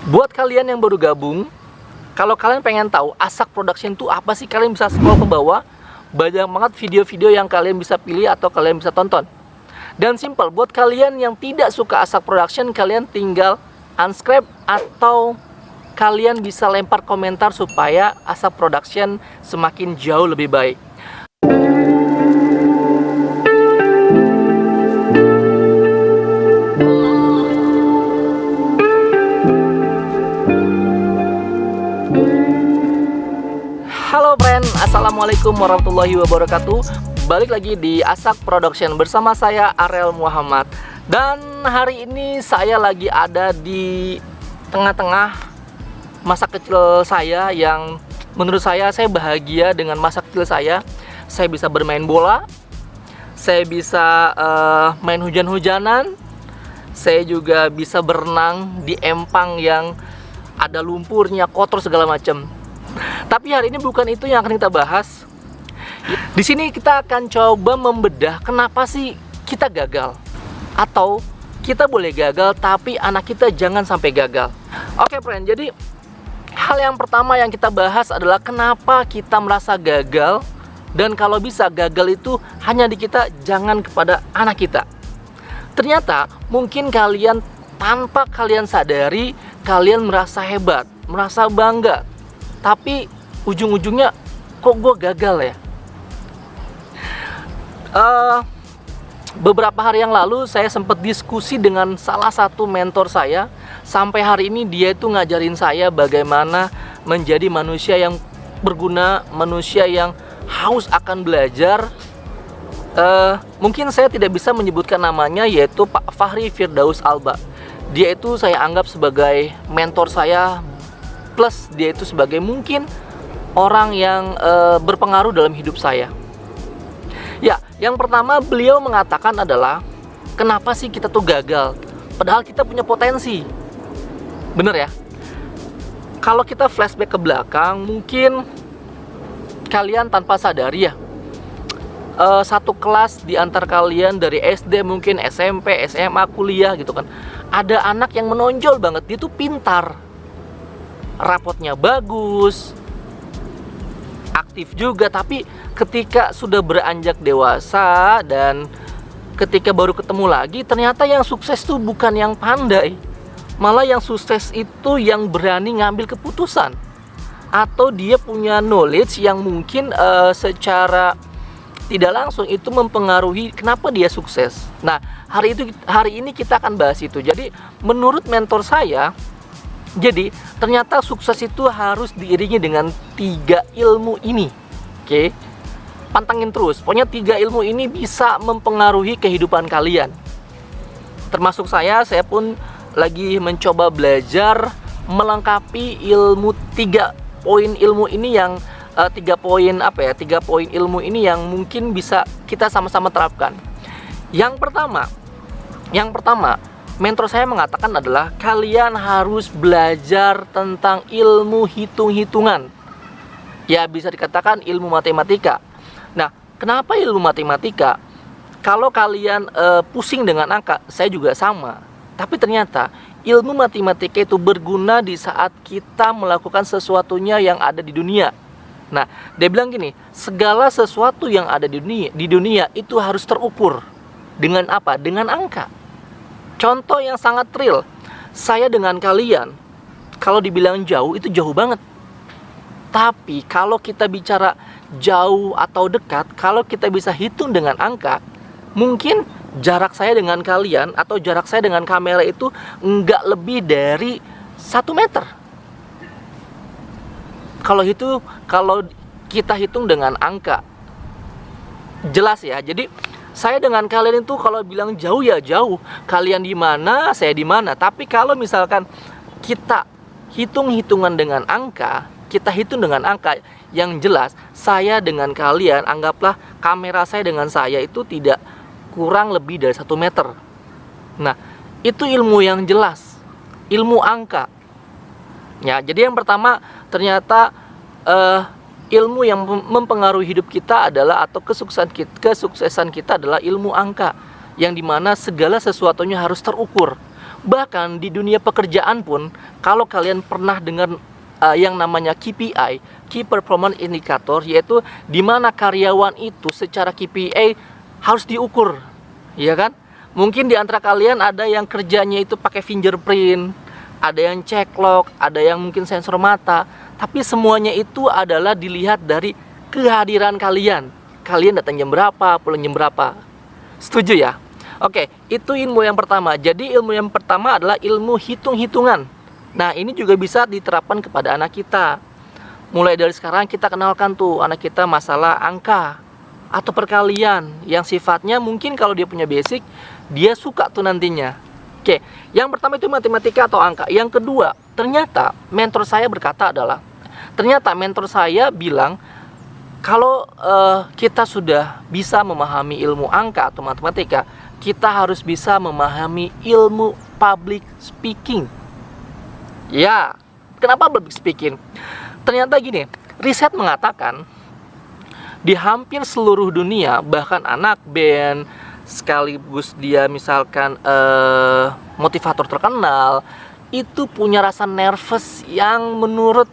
Buat kalian yang baru gabung, kalau kalian pengen tahu Asak Production itu apa sih, kalian bisa scroll ke bawah. Banyak banget video-video yang kalian bisa pilih atau kalian bisa tonton. Dan simple, buat kalian yang tidak suka Asak Production, kalian tinggal unsubscribe atau kalian bisa lempar komentar supaya Asak Production semakin jauh lebih baik. Halo friend, assalamualaikum warahmatullahi wabarakatuh. Balik lagi di Asak Production bersama saya Arel Muhammad. Dan hari ini saya lagi ada di tengah-tengah masa kecil saya, yang menurut saya bahagia dengan masa kecil saya. Saya bisa bermain bola, saya bisa main hujan-hujanan, saya juga bisa berenang di empang yang ada lumpurnya, kotor segala macam. Tapi hari ini bukan itu yang akan kita bahas. Di sini kita akan coba membedah kenapa sih kita gagal, atau kita boleh gagal tapi anak kita jangan sampai gagal. Oke friend, jadi hal yang pertama yang kita bahas adalah kenapa kita merasa gagal, dan kalau bisa gagal itu hanya di kita, jangan kepada anak kita. Ternyata mungkin kalian tanpa kalian sadari, kalian merasa hebat, merasa bangga, tapi ujung-ujungnya kok gue gagal ya. Beberapa hari yang lalu saya sempat diskusi dengan salah satu mentor saya. Sampai hari ini dia itu ngajarin saya bagaimana menjadi manusia yang berguna, manusia yang haus akan belajar. Mungkin saya tidak bisa menyebutkan namanya, yaitu Pak Fahri Firdaus Alba. Dia itu saya anggap sebagai mentor saya, plus dia itu sebagai mungkin orang yang berpengaruh dalam hidup saya. Ya, yang pertama beliau mengatakan adalah kenapa sih kita tuh gagal, padahal kita punya potensi. Bener ya? Kalau kita flashback ke belakang, mungkin kalian tanpa sadari ya, satu kelas di antar kalian dari SD, mungkin SMP, SMA, kuliah gitu kan, ada anak yang menonjol banget, dia tuh pintar, rapotnya bagus, aktif juga. Tapi ketika sudah beranjak dewasa dan ketika baru ketemu lagi, ternyata yang sukses tuh bukan yang pandai, malah yang sukses itu yang berani ngambil keputusan, atau dia punya knowledge yang mungkin secara tidak langsung itu mempengaruhi kenapa dia sukses. Nah, hari ini kita akan bahas itu. Jadi menurut mentor saya, jadi ternyata sukses itu harus diiringi dengan 3 ilmu ini. Oke, pantangin terus. Pokoknya 3 ilmu ini bisa mempengaruhi kehidupan kalian. Termasuk saya pun lagi mencoba belajar melengkapi ilmu 3 poin ilmu ini, yang 3 poin ilmu ini yang mungkin bisa kita sama-sama terapkan. Yang pertama, mentor saya mengatakan adalah kalian harus belajar tentang ilmu hitung-hitungan. Ya, bisa dikatakan ilmu matematika. Nah, kenapa ilmu matematika? Kalau kalian pusing dengan angka, saya juga sama. Tapi ternyata ilmu matematika itu berguna di saat kita melakukan sesuatunya yang ada di dunia. Nah, dia bilang gini, segala sesuatu yang ada di dunia itu harus terukur dengan apa? Dengan angka. Contoh yang sangat real, saya dengan kalian, kalau dibilang jauh itu jauh banget. Tapi kalau kita bicara jauh atau dekat, kalau kita bisa hitung dengan angka, mungkin jarak saya dengan kalian atau jarak saya dengan kamera itu nggak lebih dari 1 meter. Kalau kita hitung dengan angka, jelas ya. Jadi saya dengan kalian itu kalau bilang jauh ya jauh, kalian di mana, saya di mana. Tapi kalau misalkan kita hitung-hitungan dengan angka, kita hitung dengan angka yang jelas, saya dengan kalian, anggaplah kamera saya dengan saya itu tidak kurang lebih dari 1 meter. Nah, itu ilmu yang jelas, ilmu angka. Ya, jadi yang pertama ternyata ilmu yang mempengaruhi hidup kita adalah, atau kesuksesan kita adalah ilmu angka, yang dimana segala sesuatunya harus terukur. Bahkan di dunia pekerjaan pun, kalau kalian pernah dengar yang namanya KPI, Key Performance Indicator, yaitu di mana karyawan itu secara KPI harus diukur, ya kan? Mungkin di antara kalian ada yang kerjanya itu pakai fingerprint, ada yang cek log, ada yang mungkin sensor mata, tapi semuanya itu adalah dilihat dari kehadiran kalian. Kalian datang jam berapa, pulang jam berapa. Setuju ya? Oke, itu ilmu yang pertama. Jadi ilmu yang pertama adalah ilmu hitung-hitungan. Nah, ini juga bisa diterapkan kepada anak kita. Mulai dari sekarang kita kenalkan tuh anak kita masalah angka atau perkalian yang sifatnya mungkin kalau dia punya basic, dia suka tuh nantinya. Oke, yang pertama itu matematika atau angka. Yang kedua, ternyata mentor saya bilang kalau kita sudah bisa memahami ilmu angka atau matematika, kita harus bisa memahami ilmu public speaking. Ya, kenapa public speaking? Ternyata gini, riset mengatakan di hampir seluruh dunia, bahkan anak band, sekaligus dia misalkan motivator terkenal, itu punya rasa nervous yang menurut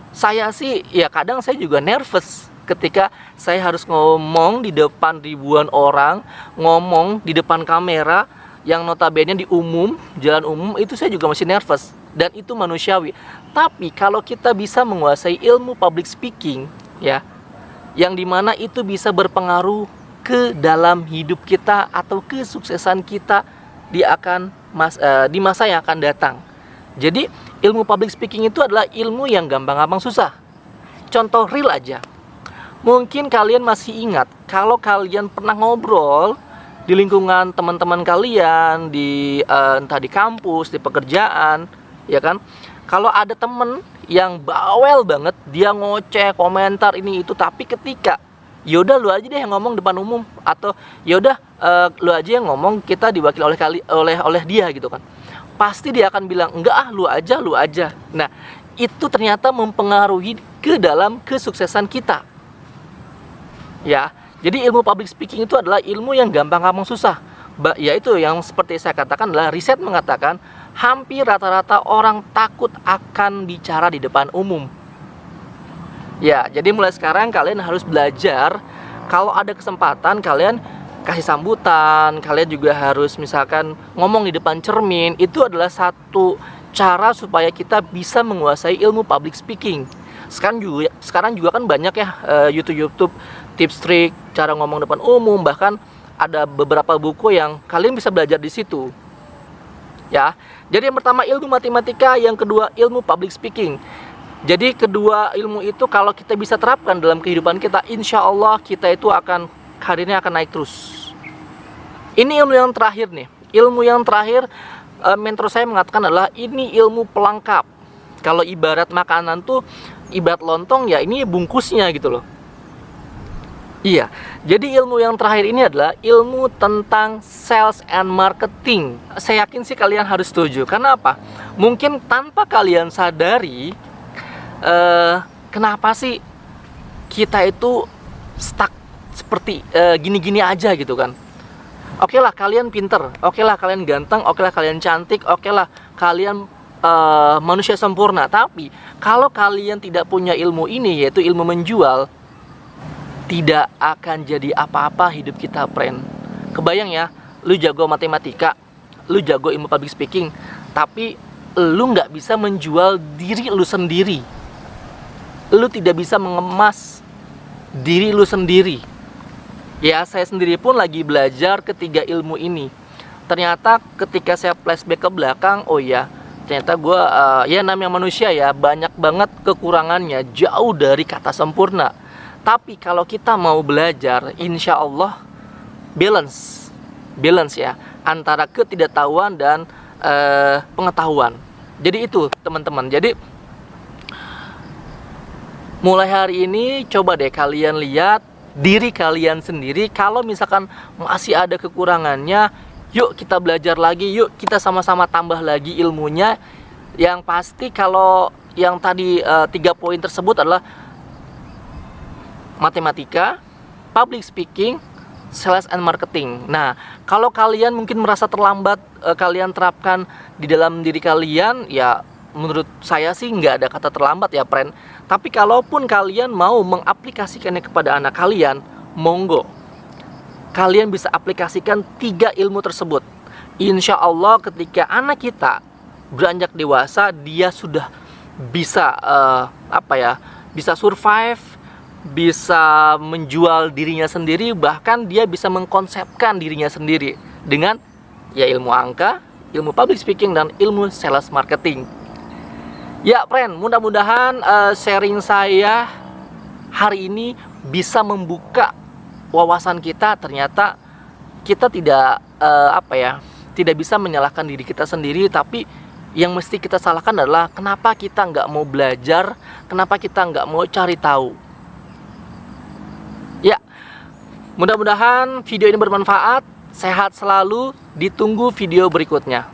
saya sih, ya kadang saya juga nervous ketika saya harus ngomong di depan ribuan orang, ngomong di depan kamera yang notabene di jalan umum, itu saya juga masih nervous. Dan itu manusiawi. Tapi kalau kita bisa menguasai ilmu public speaking, ya, yang dimana itu bisa berpengaruh ke dalam hidup kita atau kesuksesan kita di masa yang akan datang. Jadi ilmu public speaking itu adalah ilmu yang gampang-gampang susah. Contoh real aja. Mungkin kalian masih ingat kalau kalian pernah ngobrol di lingkungan teman-teman kalian, entah di kampus, di pekerjaan, ya kan? Kalau ada temen yang bawel banget, dia ngoceh, komentar ini itu, tapi ketika yaudah lu aja deh yang ngomong depan umum, atau yaudah lu aja yang ngomong, kita diwakili oleh dia gitu kan, pasti dia akan bilang enggak ah, lu aja. Nah, itu ternyata mempengaruhi ke dalam kesuksesan kita. Ya, jadi ilmu public speaking itu adalah ilmu yang gampang-gampang susah. Yaitu yang seperti saya katakan adalah riset mengatakan hampir rata-rata orang takut akan bicara di depan umum. Ya, jadi mulai sekarang kalian harus belajar. Kalau ada kesempatan kalian kasih sambutan, kalian juga harus misalkan ngomong di depan cermin. Itu adalah satu cara supaya kita bisa menguasai ilmu public speaking. Sekarang juga kan banyak ya YouTube tips trik cara ngomong depan umum, bahkan ada beberapa buku yang kalian bisa belajar di situ. Ya. Jadi yang pertama ilmu matematika, yang kedua ilmu public speaking. Jadi kedua ilmu itu kalau kita bisa terapkan dalam kehidupan kita, insya Allah kita itu karirnya akan naik terus. Ini ilmu yang terakhir nih. Ilmu yang terakhir mentor saya mengatakan adalah ini ilmu pelengkap. Kalau ibarat makanan tuh ibarat lontong, ya ini bungkusnya gitu loh. Iya, jadi ilmu yang terakhir ini adalah ilmu tentang sales and marketing. Saya yakin sih kalian harus setuju. Karena apa? Mungkin tanpa kalian sadari, kenapa sih kita itu stuck seperti gini-gini aja gitu kan. Oke lah kalian pinter, oke lah kalian ganteng, oke lah kalian cantik, oke lah kalian manusia sempurna. Tapi kalau kalian tidak punya ilmu ini, yaitu ilmu menjual, tidak akan jadi apa-apa hidup kita, friend. Kebayang ya, lu jago matematika, lu jago ilmu public speaking, tapi lu nggak bisa menjual diri lu sendiri. Lu tidak bisa mengemas diri lu sendiri. Ya, saya sendiri pun lagi belajar ketiga ilmu ini. Ternyata ketika saya flashback ke belakang, oh ya, ternyata gue, ya namanya manusia ya, banyak banget kekurangannya, jauh dari kata sempurna. Tapi kalau kita mau belajar, insya Allah balance ya antara ketidaktahuan dan pengetahuan. Jadi itu teman-teman. Jadi mulai hari ini coba deh kalian lihat diri kalian sendiri. Kalau misalkan masih ada kekurangannya, yuk kita belajar lagi, yuk kita sama-sama tambah lagi ilmunya. Yang pasti kalau yang tadi 3 poin tersebut adalah matematika, public speaking, sales and marketing. Nah, kalau kalian mungkin merasa terlambat, kalian terapkan di dalam diri kalian, ya menurut saya sih nggak ada kata terlambat ya, friend. Tapi kalaupun kalian mau mengaplikasikannya kepada anak kalian, monggo. Kalian bisa aplikasikan 3 ilmu tersebut. Insya Allah ketika anak kita beranjak dewasa, dia sudah bisa bisa survive, bisa menjual dirinya sendiri, bahkan dia bisa mengkonsepkan dirinya sendiri dengan ya ilmu angka, ilmu public speaking, dan ilmu sales marketing. Ya friend, mudah-mudahan sharing saya hari ini bisa membuka wawasan kita. Ternyata kita tidak tidak bisa menyalahkan diri kita sendiri, tapi yang mesti kita salahkan adalah kenapa kita nggak mau belajar, kenapa kita nggak mau cari tahu. Ya, mudah-mudahan video ini bermanfaat. Sehat selalu, ditunggu video berikutnya.